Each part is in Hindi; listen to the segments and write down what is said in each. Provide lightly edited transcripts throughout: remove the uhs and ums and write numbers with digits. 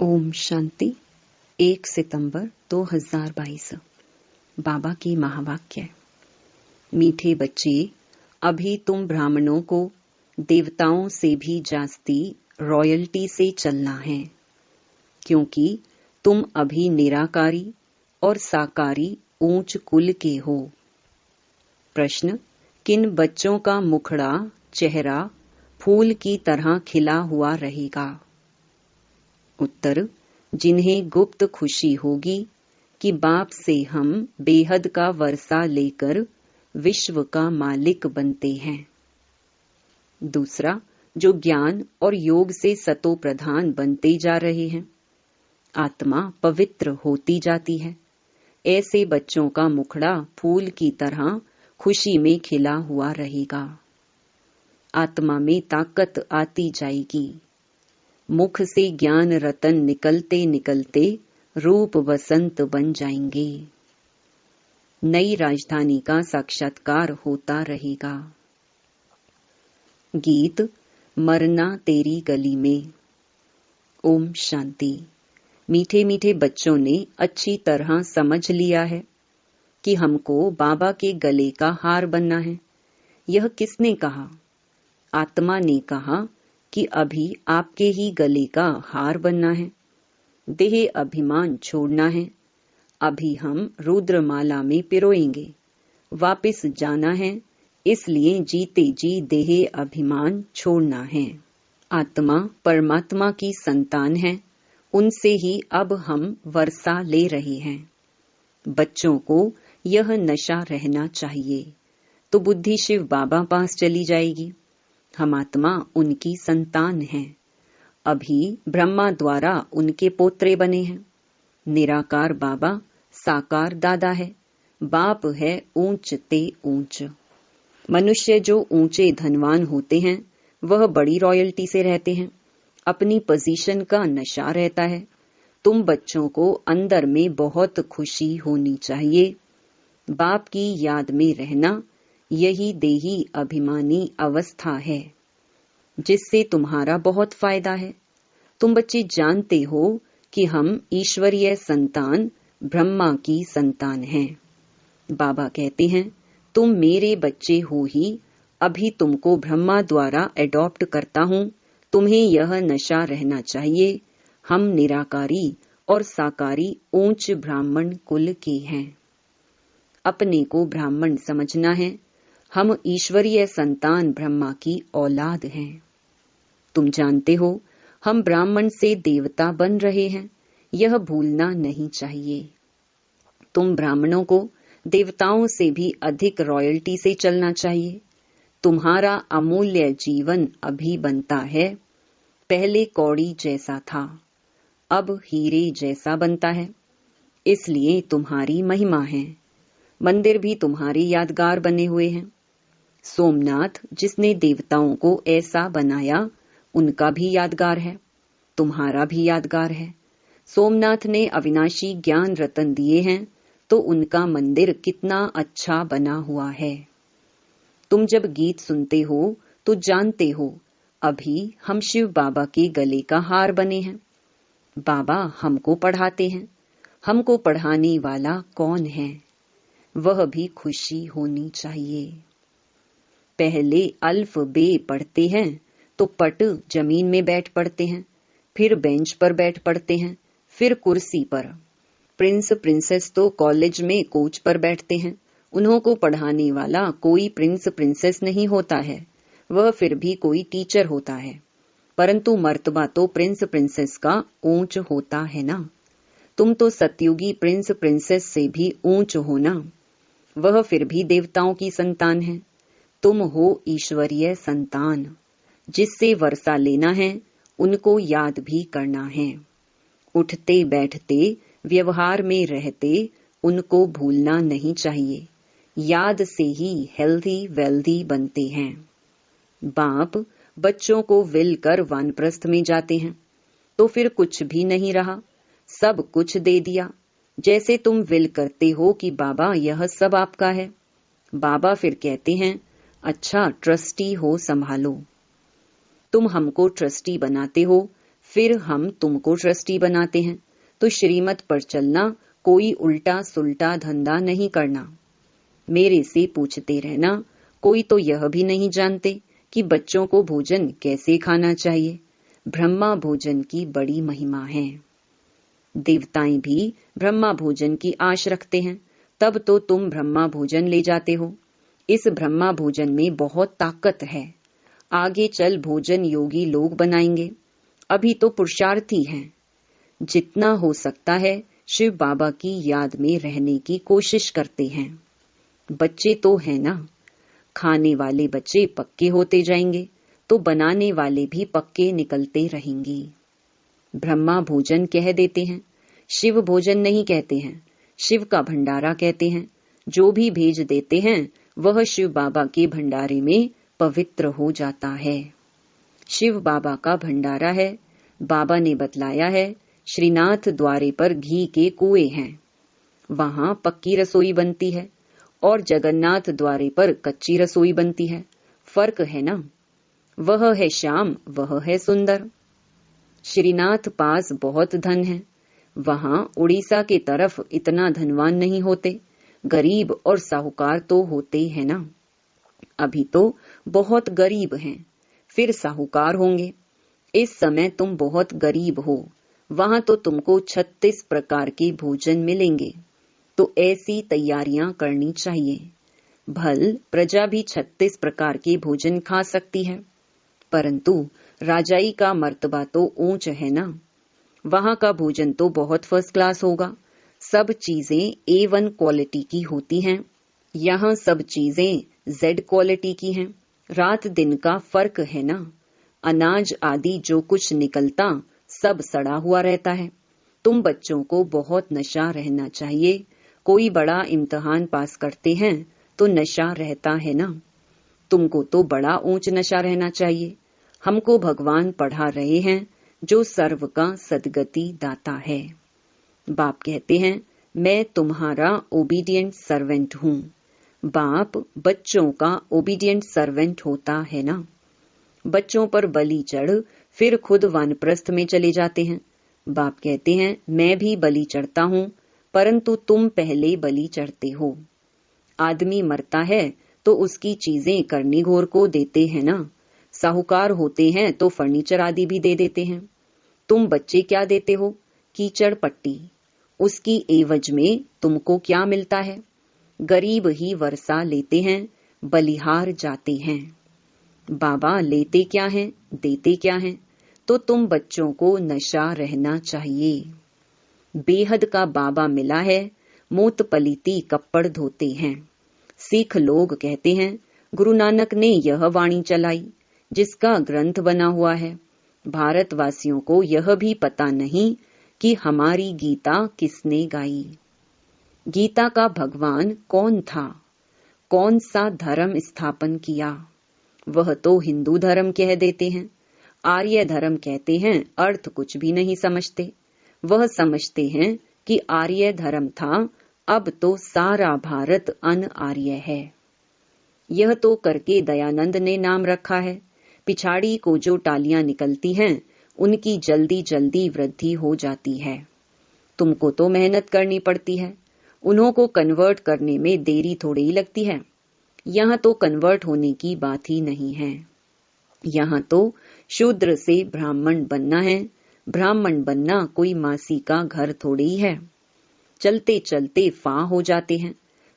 ओम शांति। 1 सितंबर 2022। बाबा की महावाक्य। मीठे बच्चे, अभी तुम ब्राह्मणों को देवताओं से भी जास्ती रॉयल्टी से चलना है, क्योंकि तुम अभी निराकारी और साकारी ऊंच कुल के हो। प्रश्न: किन बच्चों का मुखड़ा चेहरा फूल की तरह खिला हुआ रहेगा? उत्तर: जिन्हें गुप्त खुशी होगी कि बाप से हम बेहद का वर्षा लेकर विश्व का मालिक बनते हैं। दूसरा, जो ज्ञान और योग से सतो प्रधान बनते जा रहे हैं, आत्मा पवित्र होती जाती है। ऐसे बच्चों का मुखड़ा फूल की तरह खुशी में खिला हुआ रहेगा। आत्मा में ताकत आती जाएगी। मुख से ज्ञान रतन निकलते निकलते रूप वसंत बन जाएंगे। नई राजधानी का साक्षात्कार होता रहेगा। गीत मरना तेरी गली में। ओम शांति। मीठे मीठे बच्चों ने अच्छी तरह समझ लिया है कि हमको बाबा के गले का हार बनना है। यह किसने कहा? आत्मा ने कहा कि अभी आपके ही गले का हार बनना है, देह अभिमान छोड़ना है। अभी हम रुद्रमाला में पिरोएंगे, वापस जाना है, इसलिए जीते जी देह अभिमान छोड़ना है। आत्मा परमात्मा की संतान है, उनसे ही अब हम वर्षा ले रहे हैं। बच्चों को यह नशा रहना चाहिए, तो बुद्धि शिव बाबा पास चली जाएगी। हम आत्मा उनकी संतान हैं। अभी ब्रह्मा द्वारा उनके पोत्रे बने हैं। निराकार बाबा साकार दादा है। बाप है ऊंच ते ऊंच। मनुष्य जो ऊंचे धनवान होते हैं, वह बड़ी रॉयल्टी से रहते हैं। अपनी पोजीशन का नशा रहता है। तुम बच्चों को अंदर में बहुत खुशी होनी चाहिए। बाप की याद में रहना, यही देही अभिमानी अवस्था है, जिससे तुम्हारा बहुत फायदा है। तुम बच्चे जानते हो कि हम ईश्वरीय संतान ब्रह्मा की संतान हैं। बाबा कहते हैं, तुम मेरे बच्चे हो ही, अभी तुमको ब्रह्मा द्वारा एडॉप्ट करता हूँ। तुम्हें यह नशा रहना चाहिए, हम निराकारी और साकारी ऊंच ब्राह्मण कुल के हैं। अपने को ब्राह्मण समझना है। हम ईश्वरीय संतान ब्रह्मा की औलाद हैं। तुम जानते हो, हम ब्राह्मण से देवता बन रहे हैं, यह भूलना नहीं चाहिए। तुम ब्राह्मणों को देवताओं से भी अधिक रॉयल्टी से चलना चाहिए। तुम्हारा अमूल्य जीवन अभी बनता है। पहले कौड़ी जैसा था, अब हीरे जैसा बनता है, इसलिए तुम्हारी महिमा है। मंदिर भी तुम्हारी यादगार बने हुए हैं। सोमनाथ, जिसने देवताओं को ऐसा बनाया, उनका भी यादगार है, तुम्हारा भी यादगार है। सोमनाथ ने अविनाशी ज्ञान रतन दिए हैं, तो उनका मंदिर कितना अच्छा बना हुआ है। तुम जब गीत सुनते हो तो जानते हो, अभी हम शिव बाबा के गले का हार बने हैं। बाबा हमको पढ़ाते हैं। हमको पढ़ाने वाला कौन है? वह भी खुशी होनी चाहिए। पहले अल्फ बे पढ़ते हैं तो पट जमीन में बैठ पढ़ते हैं, फिर बेंच पर बैठ पढ़ते हैं, फिर कुर्सी पर। प्रिंस प्रिंसेस तो कॉलेज में कोच पर बैठते हैं। उन्हों को पढ़ाने वाला कोई प्रिंस प्रिंसेस नहीं होता है, वह फिर भी कोई टीचर होता है, परंतु मर्तबा तो प्रिंस प्रिंसेस का ऊंच होता है ना। तुम तो सतयुगी प्रिंस प्रिंसेस से भी ऊंच हो ना, वह फिर भी देवताओं की संतान है। तुम हो ईश्वरीय संतान। जिससे वर्षा लेना है, उनको याद भी करना है। उठते बैठते व्यवहार में रहते उनको भूलना नहीं चाहिए। याद से ही हेल्दी वेल्दी बनते हैं। बाप बच्चों को विल कर वानप्रस्थ में जाते हैं, तो फिर कुछ भी नहीं रहा, सब कुछ दे दिया। जैसे तुम विल करते हो कि बाबा यह सब आपका है, बाबा फिर कहते हैं, अच्छा ट्रस्टी हो, संभालो। तुम हमको ट्रस्टी बनाते हो, फिर हम तुमको ट्रस्टी बनाते हैं, तो श्रीमत पर चलना, कोई उल्टा सुल्टा धंधा नहीं करना। मेरे से पूछते रहना, कोई तो यह भी नहीं जानते कि बच्चों को भोजन कैसे खाना चाहिए। ब्रह्मा भोजन की बड़ी महिमा है। देवताएं भी ब्रह्मा भोजन की आश रखते हैं, तब तो तुम ब्रह्मा भोजन ले जाते हो। इस ब्रह्मा भोजन में बहुत ताकत है। आगे चल भोजन योगी लोग बनाएंगे, अभी तो पुरुषार्थी हैं। जितना हो सकता है शिव बाबा की याद में रहने की कोशिश करते हैं। बच्चे तो है ना, खाने वाले बच्चे पक्के होते जाएंगे तो बनाने वाले भी पक्के निकलते रहेंगे। ब्रह्मा भोजन कह देते हैं, शिव भोजन नहीं कहते हैं, शिव का भंडारा कहते हैं। जो भी भेज देते हैं वह शिव बाबा के भंडारे में पवित्र हो जाता है। शिव बाबा का भंडारा है। बाबा ने बतलाया है, श्रीनाथ द्वारे पर घी के कुएं हैं, वहां पक्की रसोई बनती है, और जगन्नाथ द्वारे पर कच्ची रसोई बनती है। फर्क है ना। वह है श्याम, वह है सुंदर। श्रीनाथ पास बहुत धन है, वहां उड़ीसा के तरफ इतना धनवान नहीं होते, गरीब और साहूकार तो होते हैं ना। अभी तो बहुत गरीब हैं, फिर साहूकार होंगे। इस समय तुम बहुत गरीब हो, वहां तो तुमको 36 प्रकार के भोजन मिलेंगे, तो ऐसी तैयारियां करनी चाहिए। भल प्रजा भी 36 प्रकार के भोजन खा सकती है, परंतु राजाई का मर्तबा तो ऊंच है ना। वहां का भोजन तो बहुत फर्स्ट क्लास होगा, सब चीजें A1 क्वालिटी की होती हैं। यहाँ सब चीजें Z क्वालिटी की हैं। रात दिन का फर्क है ना। अनाज आदि जो कुछ निकलता सब सड़ा हुआ रहता है। तुम बच्चों को बहुत नशा रहना चाहिए। कोई बड़ा इम्तिहान पास करते हैं तो नशा रहता है ना। तुमको तो बड़ा ऊंच नशा रहना चाहिए। हमको भगवान पढ़ा रहे हैं, जो सर्व का सदगति दाता है। बाप कहते हैं, मैं तुम्हारा ओबीडियंट सर्वेंट हूँ। बाप बच्चों का ओबीडियंट सर्वेंट होता है ना। बच्चों पर बलि चढ़ फिर खुद वानप्रस्थ में चले जाते हैं। बाप कहते हैं, मैं भी बलि चढ़ता हूँ, परंतु तुम पहले बलि चढ़ते हो। आदमी मरता है तो उसकी चीजें कर्णिघोर को देते हैं ना। साहूकार होते हैं तो फर्नीचर आदि भी दे देते हैं। तुम बच्चे क्या देते हो? कीचड़ पट्टी। उसकी एवज में तुमको क्या मिलता है? गरीब ही वर्षा लेते हैं, बलिहार जाते हैं। बाबा लेते क्या हैं, देते क्या हैं? तो तुम बच्चों को नशा रहना चाहिए। बेहद का बाबा मिला है, मूत पलीती कपड़ धोते हैं। सिख लोग कहते हैं, गुरु नानक ने यह वाणी चलाई, जिसका ग्रंथ बना हुआ है। भारतवासियों को यह भी पता नहीं कि हमारी गीता किसने गाई। गीता का भगवान कौन था? कौन सा धर्म स्थापन किया? वह तो हिंदू धर्म कह देते हैं। आर्य धर्म कहते हैं, अर्थ कुछ भी नहीं समझते। वह समझते हैं कि आर्य धर्म था, अब तो सारा भारत अन आर्य है। यह तो करके दयानंद ने नाम रखा है। पिछाड़ी को जो टालियां निकलती हैं, उनकी जल्दी जल्दी वृद्धि हो जाती है। तुमको तो मेहनत करनी पड़ती है, उन्हों को कन्वर्ट करने में देरी थोड़ी ही लगती है। यहाँ तो कन्वर्ट होने की बात ही नहीं है। यहाँ तो शूद्र से ब्राह्मण बनना है। ब्राह्मण बनना कोई मासी का घर थोड़ी है। चलते चलते फां हो जाते हैं।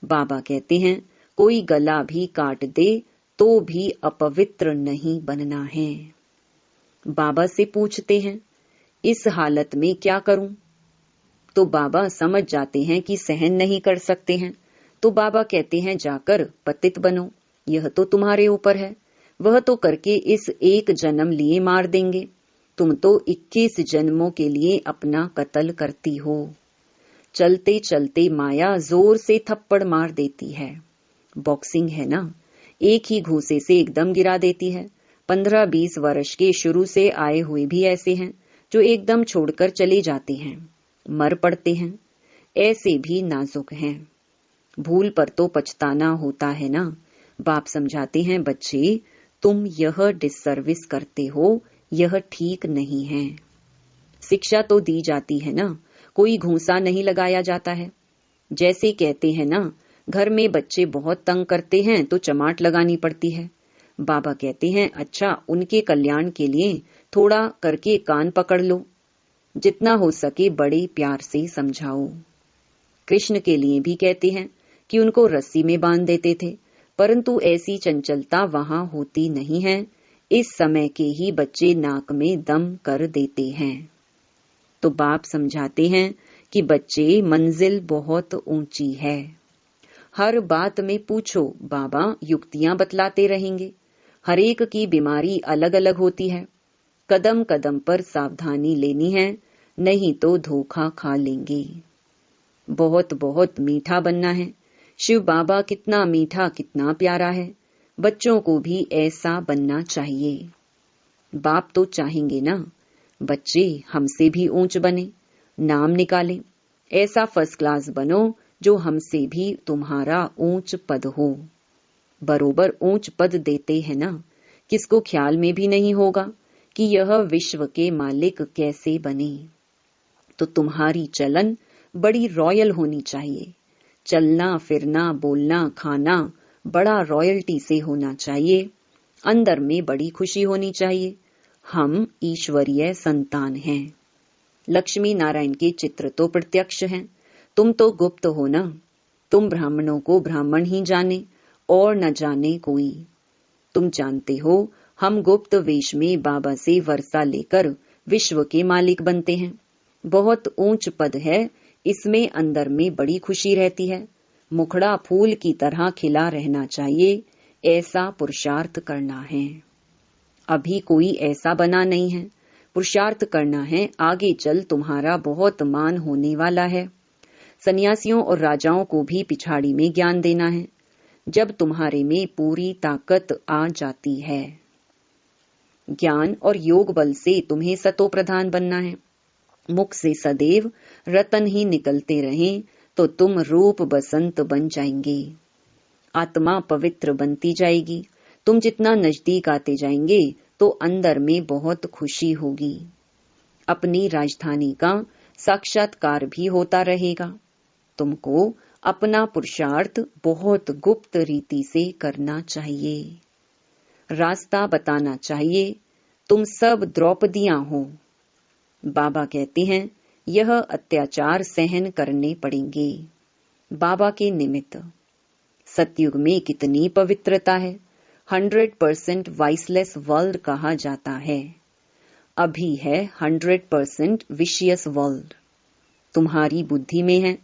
बाबा कहते हैं, कोई गला भी काट दे तो भी अपवित्र नहीं बनना है। बाबा से पूछते हैं, इस हालत में क्या करूं? तो बाबा समझ जाते हैं कि सहन नहीं कर सकते हैं। तो बाबा कहते हैं, जाकर पतित बनो, यह तो तुम्हारे ऊपर है। वह तो करके इस एक जन्म लिए मार देंगे। तुम तो 21 जन्मों के लिए अपना कत्ल करती हो। चलते चलते माया जोर से थप्पड़ मार देती है। बॉक्सिंग है ना, एक ही घूसे से एकदम गिरा देती है। 15-20 वर्ष के शुरू से आए हुए भी ऐसे हैं जो एकदम छोड़कर चले जाते हैं, मर पड़ते हैं। ऐसे भी नाजुक हैं। भूल पर तो पछताना होता है ना। बाप समझाते हैं, बच्चे तुम यह डिससर्विस करते हो, यह ठीक नहीं है। शिक्षा तो दी जाती है ना, कोई घूंसा नहीं लगाया जाता है। जैसे कहते हैं ना, घर में बच्चे बहुत तंग करते हैं तो चमाट लगानी पड़ती है। बाबा कहते हैं, अच्छा उनके कल्याण के लिए थोड़ा करके कान पकड़ लो, जितना हो सके बड़े प्यार से समझाओ। कृष्ण के लिए भी कहते हैं कि उनको रस्सी में बांध देते थे, परंतु ऐसी चंचलता वहां होती नहीं है। इस समय के ही बच्चे नाक में दम कर देते हैं। तो बाप समझाते हैं कि बच्चे, मंजिल बहुत ऊंची है। हर बात में पूछो, बाबा युक्तियां बतलाते रहेंगे। हर एक की बीमारी अलग अलग होती है। कदम कदम पर सावधानी लेनी है, नहीं तो धोखा खा लेंगे। बहुत बहुत मीठा बनना है। शिव बाबा कितना मीठा, कितना प्यारा है। बच्चों को भी ऐसा बनना चाहिए। बाप तो चाहेंगे ना, बच्चे हमसे भी ऊंच बने, नाम निकालें। ऐसा फर्स्ट क्लास बनो जो हमसे भी तुम्हारा ऊंच पद हो। बरोबर ऊंच पद देते हैं ना, किसको ख्याल में भी नहीं होगा कि यह विश्व के मालिक कैसे बने। तो तुम्हारी चलन बड़ी रॉयल होनी चाहिए। चलना फिरना बोलना खाना बड़ा रॉयल्टी से होना चाहिए। अंदर में बड़ी खुशी होनी चाहिए। हम ईश्वरीय संतान हैं। लक्ष्मी नारायण के चित्र तो प्रत्यक्ष हैं, तुम तो गुप्त हो ना। तुम ब्राह्मणों को ब्राह्मण ही जाने और न जाने कोई। तुम जानते हो, हम गुप्त वेश में बाबा से वर्षा लेकर विश्व के मालिक बनते हैं। बहुत ऊंच पद है, इसमें अंदर में बड़ी खुशी रहती है। मुखड़ा फूल की तरह खिला रहना चाहिए, ऐसा पुरुषार्थ करना है। अभी कोई ऐसा बना नहीं है। पुरुषार्थ करना है, आगे चल तुम्हारा बहुत मान होने वाला है। सन्यासियों और राजाओं को भी पिछाड़ी में ज्ञान देना है, जब तुम्हारे में पूरी ताकत आ जाती है। ज्ञान और योग बल से तुम्हें सतो प्रधान बनना है। मुख से सदैव रतन ही निकलते रहें तो तुम रूप बसंत बन जाएंगे। आत्मा पवित्र बनती जाएगी। तुम जितना नजदीक आते जाएंगे तो अंदर में बहुत खुशी होगी। अपनी राजधानी का साक्षात्कार भी होता रहेगा। तुमको अपना पुरुषार्थ बहुत गुप्त रीति से करना चाहिए। रास्ता बताना चाहिए। तुम सब द्रौपदियां हो। बाबा कहते हैं, यह अत्याचार सहन करने पड़ेंगे बाबा के निमित्त। सतयुग में कितनी पवित्रता है। 100% वाइसलेस वर्ल्ड कहा जाता है। अभी है 100% विशियस वर्ल्ड। तुम्हारी बुद्धि में है।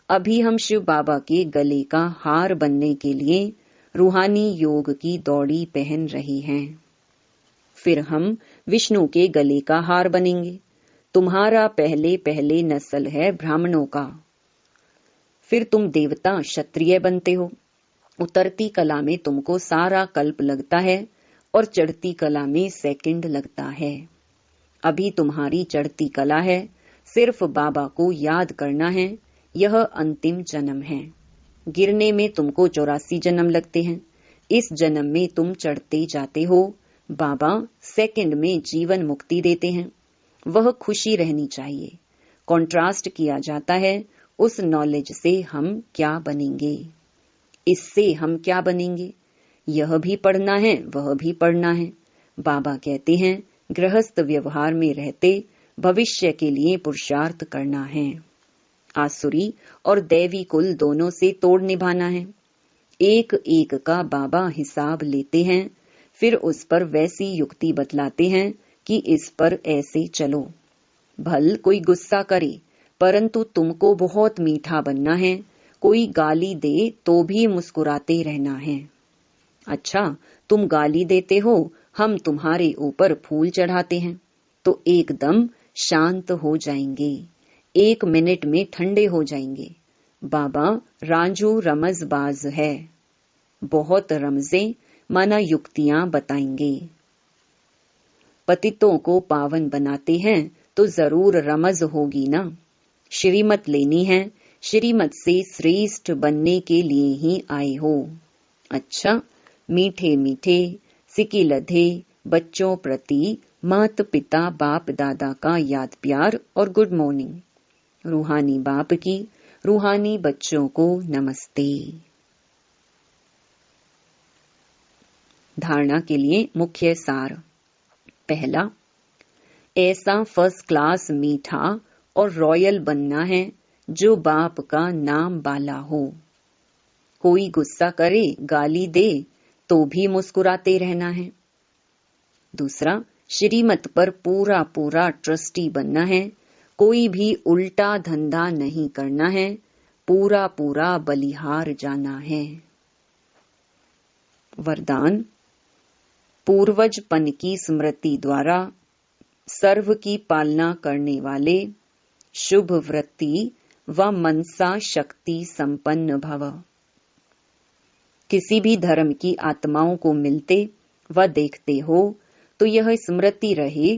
अभी हम शिव बाबा के गले का हार बनने के लिए रूहानी योग की दौड़ी पहन रहे हैं। फिर हम विष्णु के गले का हार बनेंगे। तुम्हारा पहले पहले नस्ल है ब्राह्मणों का। फिर तुम देवता क्षत्रिय बनते हो। उतरती कला में तुमको सारा कल्प लगता है और चढ़ती कला में सेकंड लगता है। अभी तुम्हारी चढ़ती कला है, सिर्फ बाबा को याद करना है। यह अंतिम जन्म है। गिरने में तुमको 84 जन्म लगते हैं। इस जन्म में तुम चढ़ते जाते हो। बाबा सेकंड में जीवन मुक्ति देते हैं। वह खुशी रहनी चाहिए। कॉन्ट्रास्ट किया जाता है उस नॉलेज से हम क्या बनेंगे, इससे हम क्या बनेंगे। यह भी पढ़ना है, वह भी पढ़ना है। बाबा कहते हैं, गृहस्थ व्यवहार में रहते भविष्य के लिए पुरुषार्थ करना है। आसुरी और दैवी कुल दोनों से तोड़ निभाना है। एक एक का बाबा हिसाब लेते हैं, फिर उस पर वैसी युक्ति बतलाते हैं कि इस पर ऐसे चलो। भल कोई गुस्सा करे, परंतु तुमको बहुत मीठा बनना है। कोई गाली दे तो भी मुस्कुराते रहना है। अच्छा, तुम गाली देते हो, हम तुम्हारे ऊपर फूल चढ़ाते हैं तो एकदम शांत हो जाएंगे। 1 मिनट में ठंडे हो जाएंगे। बाबा राजू रमजबाज है। बहुत रमजे माना युक्तियां बताएंगे। पतितों को पावन बनाते हैं तो जरूर रमज होगी ना। श्रीमत लेनी है, श्रीमत से श्रेष्ठ बनने के लिए ही आए हो। अच्छा, मीठे मीठे सिकी लधे बच्चों प्रति माता पिता बाप दादा का याद प्यार और गुड मॉर्निंग। रूहानी बाप की रूहानी बच्चों को नमस्ते। धारणा के लिए मुख्य सार। पहला, ऐसा फर्स्ट क्लास मीठा और रॉयल बनना है जो बाप का नाम बाला हो। कोई गुस्सा करे, गाली दे तो भी मुस्कुराते रहना है। दूसरा, श्रीमत पर पूरा पूरा ट्रस्टी बनना है। कोई भी उल्टा धंधा नहीं करना है, पूरा पूरा बलिहार जाना है। वरदान, पूर्वजपन की स्मृति द्वारा सर्व की पालना करने वाले शुभ वृत्ति व मनसा शक्ति संपन्न भव। किसी भी धर्म की आत्माओं को मिलते व देखते हो तो यह स्मृति रहे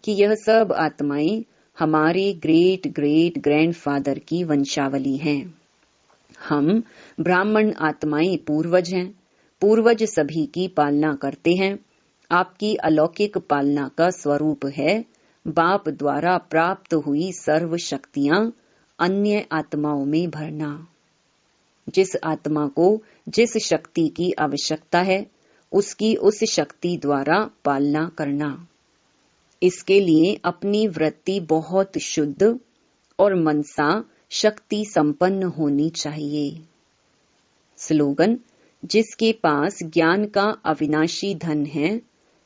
कि यह सब आत्माएं हमारे ग्रेट ग्रेट ग्रैंडफादर की वंशावली हैं। हम ब्राह्मण आत्माएं पूर्वज हैं। पूर्वज सभी की पालना करते हैं। आपकी अलौकिक पालना का स्वरूप है बाप द्वारा प्राप्त हुई सर्व शक्तियां अन्य आत्माओं में भरना। जिस आत्मा को जिस शक्ति की आवश्यकता है उसकी उस शक्ति द्वारा पालना करना। इसके लिए अपनी वृत्ति बहुत शुद्ध और मनसा शक्ति संपन्न होनी चाहिए। स्लोगन, जिसके पास ज्ञान का अविनाशी धन है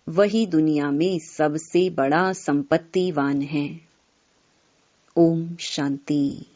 वही दुनिया में सबसे बड़ा संपत्तिवान है। ओम शांति।